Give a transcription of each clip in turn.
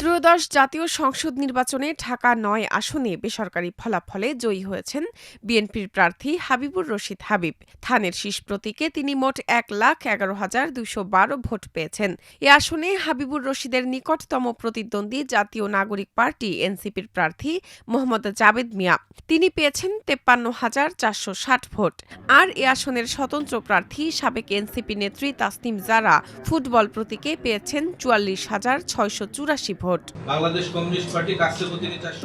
ত্রয়োদশ জাতীয় সংসদ নির্বাচনে ঢাকা-৯ আসনে বেসরকারি ফলাফলে জয়ী হয়েছেন বিএনপির প্রার্থী হাবিবুর রশিদ হাবিব। ধানের শীষ প্রতীকে তিনি মোট ১,১১,২১২ ভোট পেয়েছেন। এ আসনে হাবিবুর রশিদের নিকটতম প্রতিদ্বন্দ্বী জাতীয় নাগরিক পার্টি এনসিপির প্রার্থী মোহাম্মদ জাবেদ মিয়া। তিনি পেয়েছেন ৫৩,৪৬০ ভোট। আর এ আসনের স্বতন্ত্র প্রার্থী সাবেক এনসিপি নেত্রী তাসনিম জারা ফুটবল প্রতীকে পেয়েছেন ৪৪,৬৮৪ ভোট। বাংলাদেশ কমিউনিস্ট পার্টি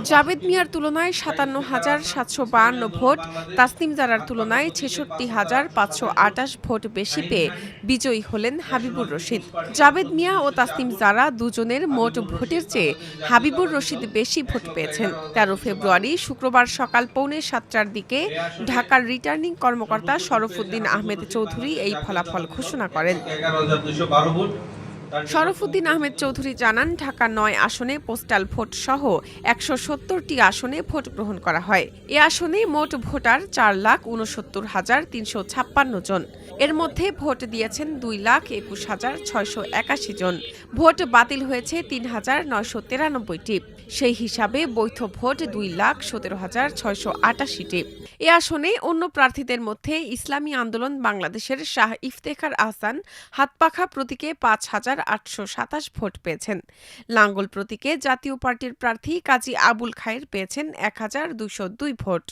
জাবেদ মিয়ার তুলনায় ৫৭,৭৫২ ভোট, তাসনিম জারার তুলনায় ৬৬,৫২৮ ভোট বেশি পেয়ে বিজয়ী হলেন হাবিবুর রশিদ। জাবেদ মিয়া ও তাসনিম জারা দুজনের মোট ভোটের চেয়ে হাবিবুর রশিদ বেশি ভোট পেয়েছেন। ১৩ ফেব্রুয়ারি শুক্রবার সকাল ৬:৩০টার দিকে ঢাকার রিটার্নিং কর্মকর্তা শরফুদ্দিন আহমেদ চৌধুরী এই ফলাফল ঘোষণা করেন। শরফুদ্দিন আহমেদ চৌধুরী জানান, ঢাকা-৯ আসনে পোস্টাল ভোট সহ ১৭০টি আসনে ভোট গ্রহণ করা হয়। এ আসনে মোট ভোটার ৪,৬৯,৩৫৬ জন। এর মধ্যে ভোট দিয়েছেন ২,২১,৬৮১ জন। ভোট বাতিল হয়েছে ৩,৯৯৩টি। সেই হিসাবে বৈধ ভোট ২,১৭,৬৮৮টি। এ আসনে অন্য প্রার্থীদের মধ্যে ইসলামী আন্দোলন বাংলাদেশের শাহ ইফতেখার আহসান হাতপাখা প্রতীকে ৫,৮২৭ ভোট পেয়েছেন। লাঙ্গল প্রতীকে জাতীয় পার্টির প্রার্থী কাজী আবুল খায়ের পেয়েছেন ১,২০২ ভোট।